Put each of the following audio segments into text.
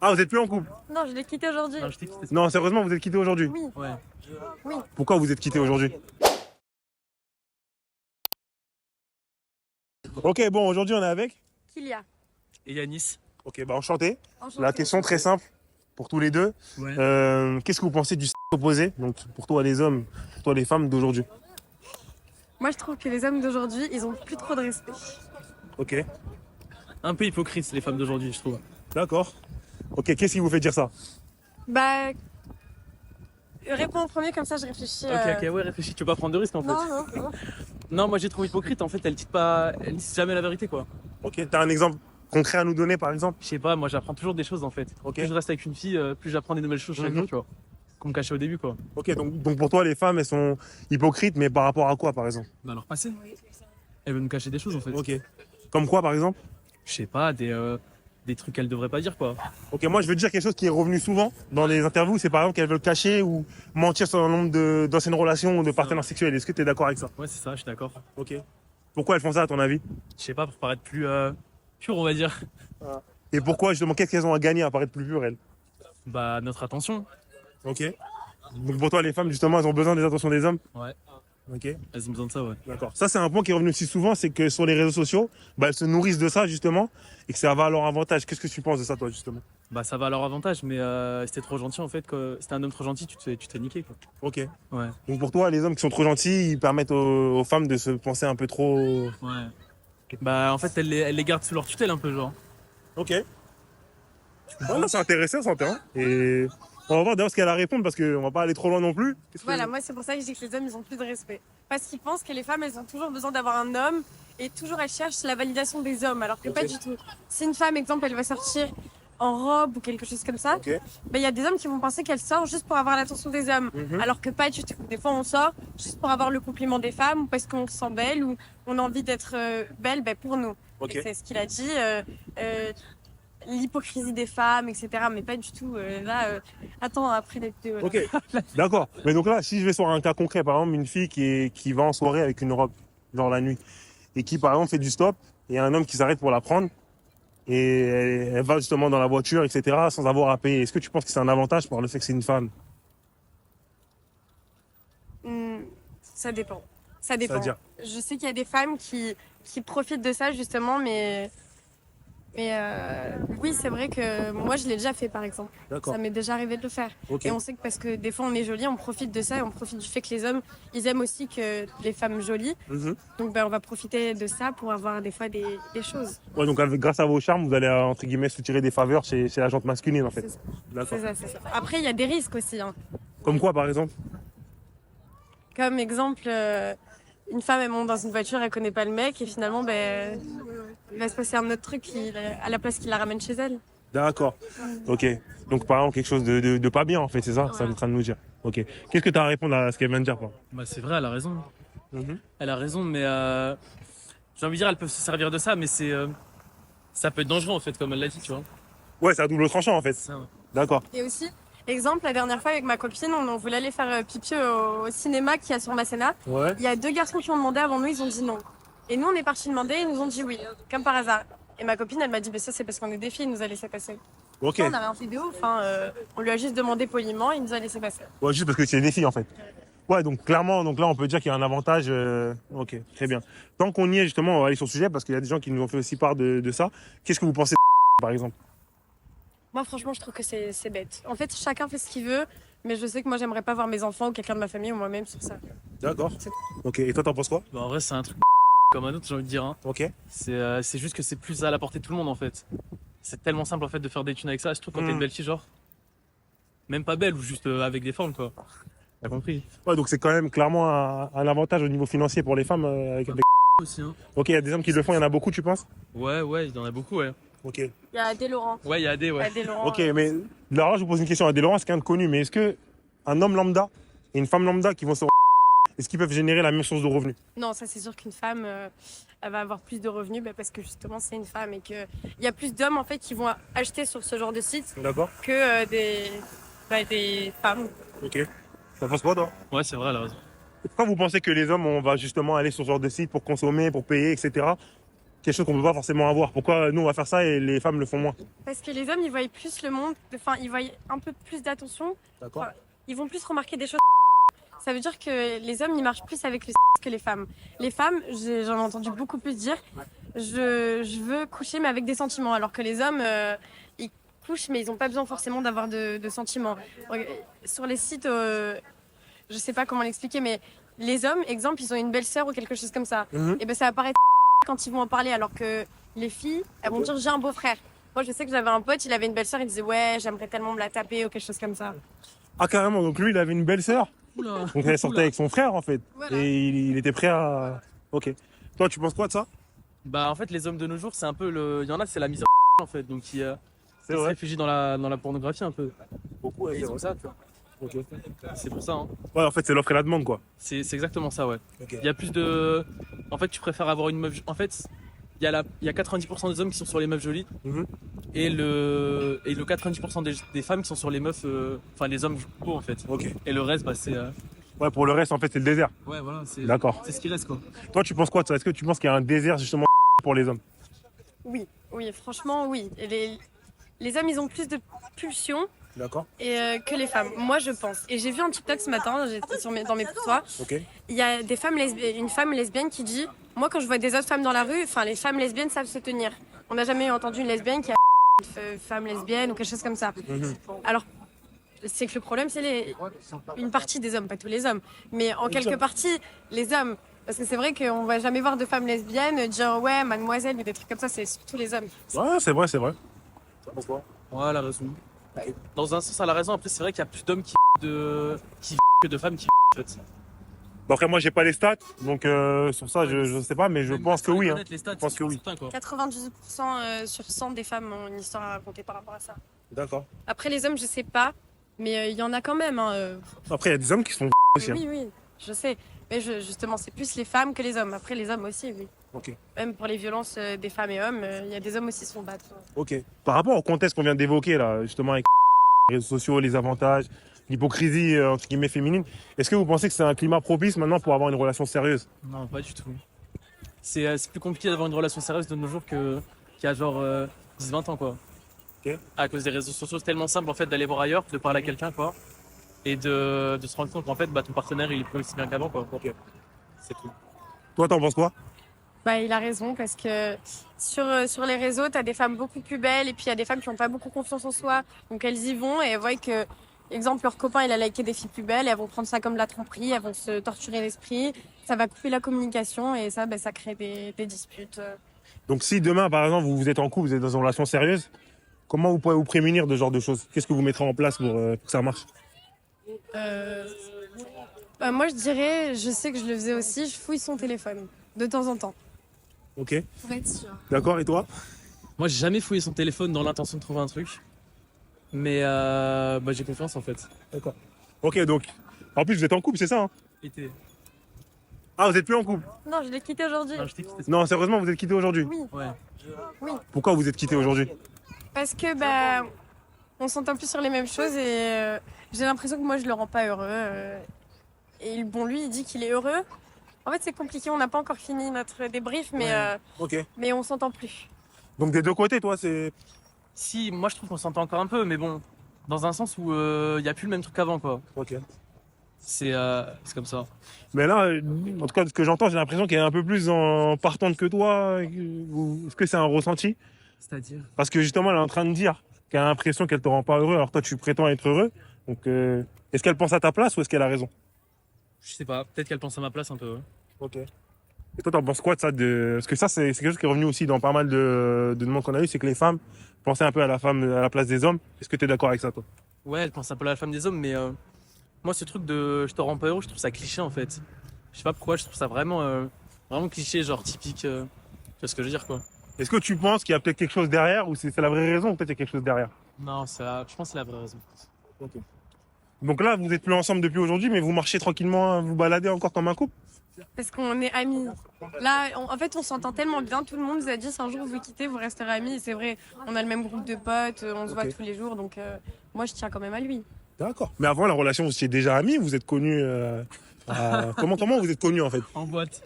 Ah, vous êtes plus en couple? Non, je l'ai quitté aujourd'hui. Non, je t'ai quitté. Non, sérieusement, vous êtes quitté aujourd'hui? Oui, Ouais. oui. Pourquoi vous êtes quitté aujourd'hui? Ok, bon, aujourd'hui on est avec. Kylia. Et Yanis. Ok, bah enchanté. Enchanté. La question très simple pour tous les deux. Ouais. Qu'est-ce que vous pensez du sexe opposé? Donc pour toi les hommes, pour toi les femmes d'aujourd'hui. Moi, je trouve que les hommes d'aujourd'hui, ils ont plus trop de respect. Ok, Un peu hypocrite, les femmes d'aujourd'hui, je trouve. d'accord. Ok, qu'est-ce qui vous fait dire ça? Bah, réponds en premier, comme ça je réfléchis. Ok, ouais, réfléchis, tu veux pas prendre de risques en fait. Non. Non, moi j'ai trouvé hypocrite, en fait, elle dit jamais la vérité quoi. Ok, t'as un exemple concret à nous donner par exemple? Je sais pas, moi j'apprends toujours des choses en fait. Ok. Plus je reste avec une fille, plus j'apprends des nouvelles choses chaque jour, tu vois. Qu'on me cachait au début quoi. Ok, donc pour toi les femmes elles sont hypocrites, mais par rapport à quoi par exemple? Dans leur passé. Elle veut me cacher des choses en fait. Ok. Comme quoi par exemple? Je sais pas, des trucs qu'elle devrait pas dire quoi. Ok, moi je veux dire quelque chose qui est revenu souvent dans les interviews, c'est par exemple qu'elles veulent cacher ou mentir sur le nombre d'anciennes relations ou de partenaires sexuels. Est-ce que tu es d'accord avec ça? Ouais, c'est ça, je suis d'accord. Ok. Pourquoi elles font ça à ton avis? Je sais pas, pour paraître plus pur, on va dire. Et pourquoi justement, qu'est-ce qu'elles ont à gagner à paraître plus pures elles? Bah, notre attention. Ok. Donc pour toi les femmes justement elles ont besoin des attentions des hommes? Ouais, Ok. elles ont besoin de ça, ouais. D'accord. Ça c'est un point qui est revenu aussi souvent, c'est que sur les réseaux sociaux, bah, elles se nourrissent de ça justement et que ça va à leur avantage. Qu'est-ce que tu penses de ça toi justement? Bah, ça va à leur avantage, mais si t'es trop gentil en fait, si t'es un homme trop gentil, tu te fais niquer quoi. Ok. Ouais, Donc pour toi les hommes qui sont trop gentils, ils permettent aux femmes de se penser un peu trop... ouais. Bah, en fait, elles les gardent sous leur tutelle un peu, genre. Ok. Ouais, non, c'est intéressant, c'est intéressant. Et on va voir d'ailleurs ce qu'elle a à répondre parce qu'on va pas aller trop loin non plus. Voilà, moi, c'est pour ça que je dis que les hommes, ils ont plus de respect. Parce qu'ils pensent que les femmes, elles ont toujours besoin d'avoir un homme et toujours elles cherchent la validation des hommes, alors que Ok. pas du tout. Si une femme, exemple, elle va sortir en robe ou quelque chose comme ça, Ok. bah, y a des hommes qui vont penser qu'elle sort juste pour avoir l'attention des hommes, Mhm. alors que pas du tout. Des fois, on sort juste pour avoir le compliment des femmes ou parce qu'on se sent belle ou on a envie d'être belle pour nous. Ok. Et c'est ce qu'il a dit. L'hypocrisie des femmes, etc. Mais pas du tout. Attends, après les vidéos. Ok. D'accord. Mais donc là, si je vais sur un cas concret, par exemple, une fille qui va en soirée avec une robe, genre la nuit, et qui par exemple fait du stop, et un homme qui s'arrête pour la prendre, et elle va justement dans la voiture, etc., sans avoir à payer. Est-ce que tu penses que c'est un avantage par le fait que c'est une femme? Ça dépend. Ça dépend. C'est-à-dire? Je sais qu'il y a des femmes qui profitent de ça justement, mais oui, c'est vrai que moi je l'ai déjà fait par exemple. D'accord. Ça m'est déjà arrivé de le faire. Ok. Et on sait que parce que des fois on est jolie, on profite de ça et on profite du fait que les hommes, ils aiment aussi que les femmes jolies. Mhm. Donc on va profiter de ça pour avoir des fois des choses. Ouais, donc grâce à vos charmes, vous allez entre guillemets soutirer des faveurs chez la gente masculine en fait. C'est ça. D'accord. C'est ça. Après, il y a des risques aussi, hein. Comme quoi par exemple? Comme exemple, une femme, elle monte dans une voiture, elle connaît pas le mec et finalement, il va se passer un autre truc à la place qu'il la ramène chez elle. D'accord. Ok. Donc par exemple quelque chose de pas bien en fait, c'est ça? Ça est en train de nous dire. Ok. Qu'est-ce que tu as à répondre à ce qu'elle vient de dire quoi? Bah, c'est vrai, elle a raison. Mhm. Elle a raison, mais j'ai envie de dire, elles peuvent se servir de ça, mais ça peut être dangereux en fait, comme elle l'a dit, tu vois. Ouais, c'est à double tranchant en fait. Ça, ouais. D'accord. Et aussi, exemple, la dernière fois avec ma copine, on voulait aller faire pipi au cinéma qui a sur Masséna. Ouais. Il y a deux garçons qui ont demandé avant nous, ils ont dit non. Et nous, on est partis demander, ils nous ont dit oui, comme par hasard. Et ma copine, elle m'a dit, ça c'est parce qu'on est des filles, il nous a laissé passer. Ok. On a rien fait de ouf, hein, on lui a juste demandé poliment, il nous a laissé passer. Ouais, juste parce que c'est des filles en fait. Ouais, donc clairement, donc là on peut dire qu'il y a un avantage. Ok, très bien. Tant qu'on y est justement, on va aller sur le sujet parce qu'il y a des gens qui nous ont fait aussi part de ça. Qu'est-ce que vous pensez par exemple? Moi, franchement, je trouve que c'est bête. En fait, chacun fait ce qu'il veut, mais je sais que moi, j'aimerais pas voir mes enfants ou quelqu'un de ma famille ou moi-même sur ça. D'accord. C'est Ok, et toi t'en penses quoi? Bah, en vrai, c'est un truc comme un autre, j'ai envie de dire. Hein. Ok. C'est juste que c'est plus à la portée de tout le monde en fait. C'est tellement simple en fait de faire des thunes avec ça, je trouve, quand t'es une belle fille, genre. Même pas belle ou juste avec des formes, quoi. T'as compris? Ouais, donc c'est quand même clairement un avantage au niveau financier pour les femmes. Avec les... Aussi, hein. Ok, il y a des hommes qui le font, il y en a beaucoup, tu penses? Ouais, il y en a beaucoup, ouais. Ok. Il y a Adé Laurent. Ouais, il y a des, ouais. Adé Laurent. Ok, mais là, je vous pose une question. Adé Laurent, c'est quelqu'un de connu, mais est-ce que un homme lambda et une femme lambda qui vont se est-ce qu'ils peuvent générer la même source de revenus? Non, ça c'est sûr qu'une femme, elle va avoir plus de revenus parce que justement c'est une femme et qu'il y a plus d'hommes en fait qui vont acheter sur ce genre de site D'accord. que des femmes. Ok. Ça passe pas, toi? Ouais, c'est vrai, elle a raison. Pourquoi vous pensez que les hommes, on va justement aller sur ce genre de site pour consommer, pour payer, etc. quelque chose qu'on peut pas forcément avoir. Pourquoi nous on va faire ça et les femmes le font moins? Parce que les hommes, ils voient plus le monde, enfin, ils voient un peu plus d'attention. D'accord. Ils vont plus remarquer des choses. Ça veut dire que les hommes, ils marchent plus avec le que les femmes. Les femmes, j'en ai entendu beaucoup plus dire, je veux coucher mais avec des sentiments. Alors que les hommes, ils couchent mais ils n'ont pas besoin forcément d'avoir de sentiments. Sur les sites, je sais pas comment l'expliquer, mais les hommes, exemple, ils ont une belle-sœur ou quelque chose comme ça. Et ben ça va paraître quand ils vont en parler, alors que les filles, elles vont dire j'ai un beau-frère. Moi, je sais que j'avais un pote, il avait une belle-sœur, il disait ouais, j'aimerais tellement me la taper ou quelque chose comme ça. Ah carrément, donc lui il avait une belle sœur. Oula. Donc elle sortait avec son frère en fait. Voilà. Et il était prêt à... Ok. Toi tu penses quoi de ça? Bah en fait les hommes de nos jours c'est un peu le. Il y en a c'est la misère en fait, donc qui C'est se vrai. réfugient dans la pornographie un peu. Beaucoup, Et ils ont ça, tu vois. Ok. C'est pour ça, hein. Ouais, en fait c'est l'offre et la demande quoi. C'est exactement ça, ouais. Ok. Il y a plus de. En fait, tu préfères avoir une meuf. En fait, il y a 90% des hommes qui sont sur les meufs jolies Mhm. et le 90% des femmes qui sont sur les meufs. Enfin, les hommes beaux en fait. Ok. Et le reste, bah, c'est. Ouais, pour le reste en fait c'est le désert. Ouais, voilà, c'est. D'accord. C'est ce qui reste quoi. Toi tu penses quoi de ça? Est-ce que tu penses qu'il y a un désert justement pour les hommes? Oui, oui, franchement, oui. Et les hommes, ils ont plus de pulsions D'accord. que les femmes. Moi, je pense. Et j'ai vu un TikTok ce matin, j'étais dans mes poussoirs. Ok. Il y a des femmes lesbiennes, une femme lesbienne qui dit moi, quand je vois des autres femmes dans la rue, enfin, les femmes lesbiennes savent se tenir. On n'a jamais entendu une lesbienne qui a une femme lesbienne ou quelque chose comme ça. Mhm. Alors, c'est que le problème, c'est une partie des hommes, pas tous les hommes, mais en quelque partie, les hommes. Parce que c'est vrai qu'on va jamais voir de femmes lesbiennes dire ouais, mademoiselle ou des trucs comme ça, c'est surtout les hommes. Ouais, c'est vrai, c'est vrai. Pourquoi? Ouais, elle a raison. Dans un sens, elle a raison. Après, c'est vrai qu'il y a plus d'hommes qui que de femmes qui en fait. Bon, après, moi, j'ai pas les stats, donc sur ça, je sais pas, mais je pense que oui. Hein. Je pense que oui. 98% sur 100 des femmes ont une histoire à raconter par rapport à ça. D'accord. Après, les hommes, je sais pas, mais il y en a quand même. Hein. Après, il y a des hommes qui sont aussi. Hein. Oui, oui, je sais. Mais justement, c'est plus les femmes que les hommes. Après, les hommes aussi, oui. Ok. Même pour les violences des femmes et hommes, il y a des hommes aussi qui se font battre. Ok. Par rapport au contexte qu'on vient d'évoquer, là, justement, avec les réseaux sociaux, les avantages, l'hypocrisie, entre guillemets, féminine, est-ce que vous pensez que c'est un climat propice maintenant pour avoir une relation sérieuse? Non, pas du tout. C'est plus compliqué d'avoir une relation sérieuse de nos jours qu'il y a genre 10-20 ans, quoi. Ok. À cause des réseaux sociaux, c'est tellement simple en fait d'aller voir ailleurs, de parler à quelqu'un, quoi. Et de se rendre compte qu'en fait, bah, ton partenaire, il est plus aussi bien qu'avant, quoi. Ok. C'est tout. Toi, t'en penses quoi? Bah, il a raison parce que sur les réseaux, tu as des femmes beaucoup plus belles et puis il y a des femmes qui n'ont pas beaucoup confiance en soi. Donc elles y vont et elles voient que, exemple, leur copain il a liké des filles plus belles et elles vont prendre ça comme de la tromperie, elles vont se torturer l'esprit. Ça va couper la communication et ça, bah, ça crée des disputes. Donc, si demain, par exemple, vous êtes en couple, vous êtes dans une relation sérieuse, comment vous pouvez vous prémunir de ce genre de choses? Qu'est-ce que vous mettrez en place pour que ça marche? Bah, moi je dirais, je sais que je le faisais aussi, je fouille son téléphone de temps en temps. Ok. Pour être sûr. D'accord, et toi? Moi, j'ai jamais fouillé son téléphone dans l'intention de trouver un truc. Mais bah, j'ai confiance en fait. D'accord. Ok, donc, en plus, vous êtes en couple, c'est ça, hein? Été. Ah, vous êtes plus en couple? Non, je l'ai quitté aujourd'hui. Non, je t'ai quitté. Non, sérieusement, vous êtes quittés aujourd'hui? Oui, Ouais. Pourquoi vous êtes quittés aujourd'hui? parce que bah, on s'entend plus sur les mêmes choses et j'ai l'impression que moi je le rends pas heureux. Et bon, lui il dit qu'il est heureux. En fait, c'est compliqué, on n'a pas encore fini notre débrief, mais, Ouais. Ok. mais on s'entend plus. Donc, des deux côtés, toi, c'est... Si, moi je trouve qu'on s'entend encore un peu, mais bon, dans un sens où il y a plus le même truc qu'avant, quoi. Ok. C'est comme ça. Mais là, en tout cas, de ce que j'entends, j'ai l'impression qu'elle est un peu plus en partante que toi. Est-ce que c'est un ressenti? C'est-à-dire? Parce que justement, elle est en train de dire qu'elle a l'impression qu'elle te rend pas heureux, alors toi, tu prétends être heureux. Donc, est-ce qu'elle pense à ta place ou est-ce qu'elle a raison? Je sais pas, peut-être qu'elle pense à ma place un peu. Ouais. Ok. Et toi, t'en penses quoi de ça Parce que ça, c'est quelque chose qui est revenu aussi dans pas mal de demandes qu'on a eues, c'est que les femmes pensaient un peu à la femme à la place des hommes. Est-ce que tu es d'accord avec ça, toi? Ouais, elle pense un peu à la femme des hommes, mais moi ce truc de je te rends pas heureux, je trouve ça cliché en fait. Je sais pas pourquoi, je trouve ça vraiment cliché, genre typique. Tu vois ce que je veux dire quoi? Est-ce que tu penses qu'il y a peut-être quelque chose derrière ou c'est la vraie raison ou peut-être qu'il y a quelque chose derrière? Non, je pense que c'est la vraie raison. Donc là, vous n'êtes plus ensemble depuis aujourd'hui, mais vous marchez tranquillement, vous baladez encore comme un couple? Parce qu'on est amis. Là, en fait, on s'entend tellement bien. Tout le monde nous a dit si un jour vous quittez, vous resterez amis. Et c'est vrai, on a le même groupe de potes, on se voit tous les jours. Donc, moi, je tiens quand même à lui. D'accord. Mais avant la relation, vous étiez déjà amis, vous êtes connus. Comment vous êtes connus en fait? En boîte.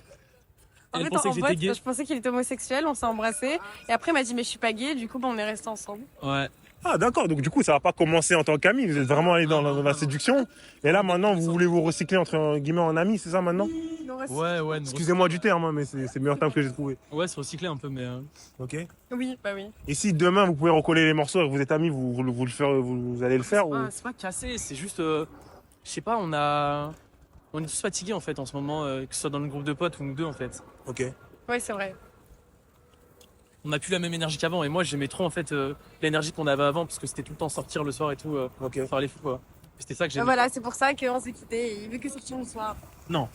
En elle fait, pensait en que j'étais boîte, gay. je pensais qu'il était homosexuel, on s'est embrassé. Et après, il m'a dit, mais je suis pas gay, du coup, on est restés ensemble. Ouais. Ah, d'accord. Donc, du coup, ça va pas commencer en tant qu'ami. Vous êtes vraiment allé dans la séduction. Et là, maintenant, vous voulez vous recycler entre guillemets en amis, c'est ça maintenant? Ouais, Excusez-moi du terme, hein, mais c'est le meilleur terme que j'ai trouvé. Ouais, c'est recyclé un peu, mais. Ok. Oui, bah oui. Et si demain, vous pouvez recoller les morceaux et que vous êtes amis, vous allez le faire ou... C'est pas cassé, c'est juste. Je sais pas, on est tous fatigués en fait en ce moment, que ce soit dans le groupe de potes ou nous deux en fait. Ok. Ouais, c'est vrai. On n'a plus la même énergie qu'avant et moi j'aimais trop en fait l'énergie qu'on avait avant parce que c'était tout le temps sortir le soir et tout, Ok. faire les fous quoi. C'était ça que Bah j'aimais. voilà, c'est pour ça qu'on s'est quitté. Il veut que sortir le soir. Non.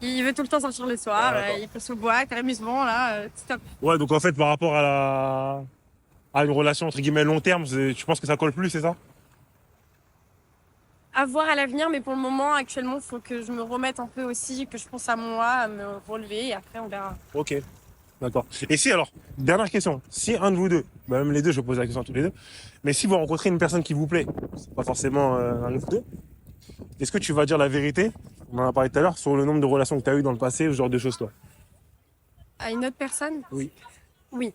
Il veut tout le temps sortir le soir. Ah, d'accord. Il peut se boîte, à l'amusement, là, stop. Ouais, donc en fait, par rapport à une relation entre guillemets long terme, tu penses que ça colle plus, c'est ça? À voir à l'avenir, mais pour le moment, actuellement, il faut que je me remette un peu aussi, que je pense à moi, à me relever, et après, on verra. Ok. D'accord. Et si alors, dernière question, si un de vous deux, bah même les deux, je pose la question à tous les deux, mais si vous rencontrez une personne qui vous plaît, c'est pas forcément un de vous deux, est-ce que tu vas dire la vérité, on en a parlé tout à l'heure, sur le nombre de relations que tu as eues dans le passé, ce genre de choses, toi? À une autre personne? Oui. Oui.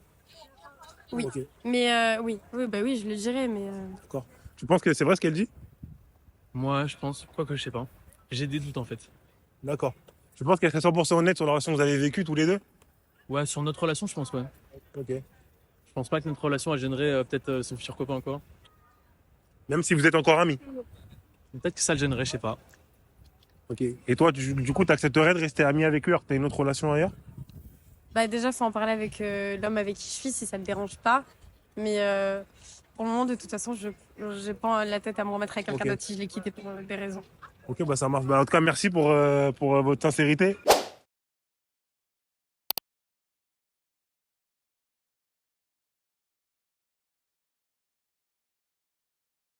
Oui. Ok. Mais oui, bah oui, je le dirais, mais D'accord. Tu penses que c'est vrai ce qu'elle dit? Moi je pense, quoique je sais pas. J'ai des doutes en fait. D'accord. Tu penses qu'elle serait 100% honnête sur la relation que vous avez vécue tous les deux? Ouais, sur notre relation je pense ouais. Ok. Je pense pas que notre relation elle gênerait peut-être son futur copain encore. Même si vous êtes encore amis? Peut-être que ça le gênerait, je sais pas. Ok. Et toi, du coup, tu accepterais de rester ami avec eux alors que tu as une autre relation ailleurs? bah déjà, faut en parler avec l'homme avec qui je suis, si ça me dérange pas. Mais pour le moment, de toute façon, je j'ai pas la tête à me remettre avec quelqu'un Ok. d'autre si je l'ai quitté pour des raisons. Ok, bah ça marche. Bah, en tout cas, merci pour votre sincérité.